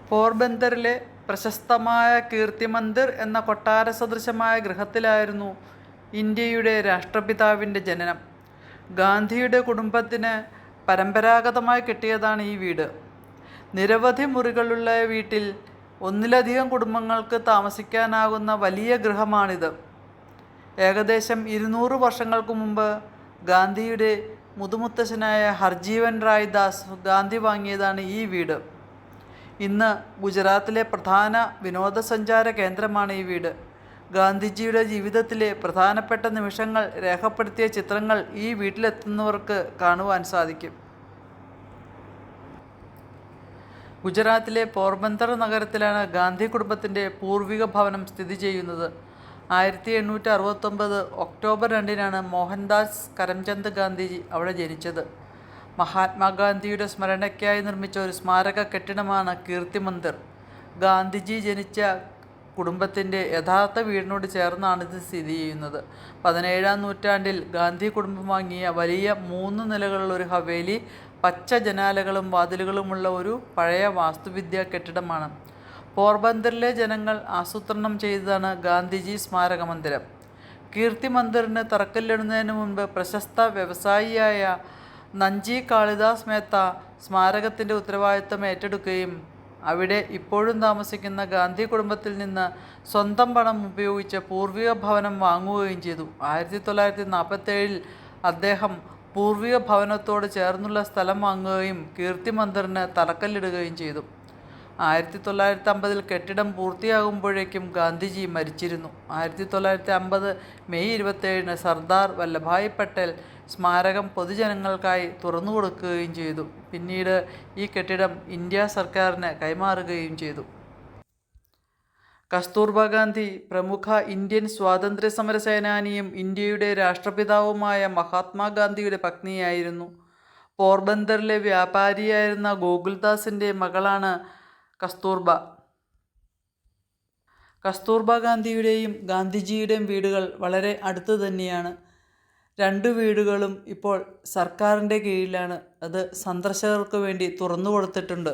പോർബന്തറിലെ പ്രശസ്തമായ കീർത്തി മന്ദിർ എന്ന കൊട്ടാര സദൃശമായ ഗൃഹത്തിലായിരുന്നു ഇന്ത്യയുടെ രാഷ്ട്രപിതാവിൻ്റെ ജനനം. ഗാന്ധിയുടെ കുടുംബത്തിന് പരമ്പരാഗതമായി കിട്ടിയതാണ് ഈ വീട്. നിരവധി മുറികളുള്ള വീട്ടിൽ ഒന്നിലധികം കുടുംബങ്ങൾക്ക് താമസിക്കാനാകുന്ന വലിയ ഗൃഹമാണിത്. ഏകദേശം 200 വർഷങ്ങൾക്ക് മുമ്പ് ഗാന്ധിയുടെ മുതുമുത്തശ്ശനായ ഹർജീവൻ റായ് ദാസ് ഗാന്ധി വാങ്ങിയതാണ് ഈ വീട്. ഇന്ന് ഗുജറാത്തിലെ പ്രധാന വിനോദസഞ്ചാര കേന്ദ്രമാണ് ഈ വീട്. ഗാന്ധിജിയുടെ ജീവിതത്തിലെ പ്രധാനപ്പെട്ട നിമിഷങ്ങൾ രേഖപ്പെടുത്തിയ ചിത്രങ്ങൾ ഈ വീട്ടിലെത്തുന്നവർക്ക് കാണുവാൻ സാധിക്കും. ഗുജറാത്തിലെ പോർബന്തർ നഗരത്തിലാണ് ഗാന്ധി കുടുംബത്തിൻ്റെ പൂർവിക ഭവനം സ്ഥിതി ചെയ്യുന്നത്. 1869 ഒക്ടോബർ 2 മോഹൻദാസ് കരംചന്ദ് ഗാന്ധിജി അവിടെ ജനിച്ചത്. മഹാത്മാഗാന്ധിയുടെ സ്മരണയ്ക്കായി നിർമ്മിച്ച ഒരു സ്മാരക കെട്ടിടമാണ് കീർത്തി മന്ദിർ. ഗാന്ധിജി ജനിച്ച കുടുംബത്തിൻ്റെ യഥാർത്ഥ വീടിനോട് ചേർന്നാണിത് സ്ഥിതി ചെയ്യുന്നത്. 17-ാം നൂറ്റാണ്ടിൽ ഗാന്ധി കുടുംബം വാങ്ങിയ വലിയ 3 നിലകളുള്ള ഒരു ഹവേലി പച്ച ജനാലകളും വാതിലുകളുമുള്ള ഒരു പഴയ വാസ്തുവിദ്യാ കെട്ടിടമാണ്. പോർബന്തറിലെ ജനങ്ങൾ ആസൂത്രണം ചെയ്തതാണ് ഗാന്ധിജി സ്മാരക മന്ദിരം. കീർത്തി മന്ദിറിന് തറക്കല്ലിടുന്നതിന് മുൻപ് പ്രശസ്ത വ്യവസായിയായ നഞ്ചി കാളിദാസ് മേത്ത സ്മാരകത്തിൻ്റെ ഉത്തരവാദിത്തം ഏറ്റെടുക്കുകയും അവിടെ ഇപ്പോഴും താമസിക്കുന്ന ഗാന്ധി കുടുംബത്തിൽ നിന്ന് സ്വന്തം പണം ഉപയോഗിച്ച് പൂർവിക ഭവനം വാങ്ങുകയും ചെയ്തു. 1947 അദ്ദേഹം പൂർവിക ഭവനത്തോട് ചേർന്നുള്ള സ്ഥലം വാങ്ങുകയും കീർത്തി മന്ദിറിന് തറക്കല്ലിടുകയും ചെയ്തു. 1950 കെട്ടിടം പൂർത്തിയാകുമ്പോഴേക്കും ഗാന്ധിജി മരിച്ചിരുന്നു. 1950 മെയ് 27 സർദാർ വല്ലഭായ് പട്ടേൽ സ്മാരകം പൊതുജനങ്ങൾക്കായി തുറന്നുകൊടുക്കുകയും ചെയ്തു. പിന്നീട് ഈ കെട്ടിടം ഇന്ത്യ സർക്കാരിന് കൈമാറുകയും ചെയ്തു. കസ്തൂർബ ഗാന്ധി പ്രമുഖ ഇന്ത്യൻ സ്വാതന്ത്ര്യ സമര സേനാനിയും ഇന്ത്യയുടെ രാഷ്ട്രപിതാവുമായ മഹാത്മാഗാന്ധിയുടെ പത്നിയായിരുന്നു. പോർബന്തറിലെ വ്യാപാരിയായിരുന്ന ഗോകുൽദാസിൻ്റെ മകളാണ് കസ്തൂർബ. കസ്തൂർബ ഗാന്ധിയുടെയും ഗാന്ധിജിയുടെയും വീടുകൾ വളരെ അടുത്ത് തന്നെയാണ്. 2 വീടുകളും ഇപ്പോൾ സർക്കാരിൻ്റെ കീഴിലാണ്. അത് സന്ദർശകർക്ക് വേണ്ടി തുറന്നു കൊടുത്തിട്ടുണ്ട്.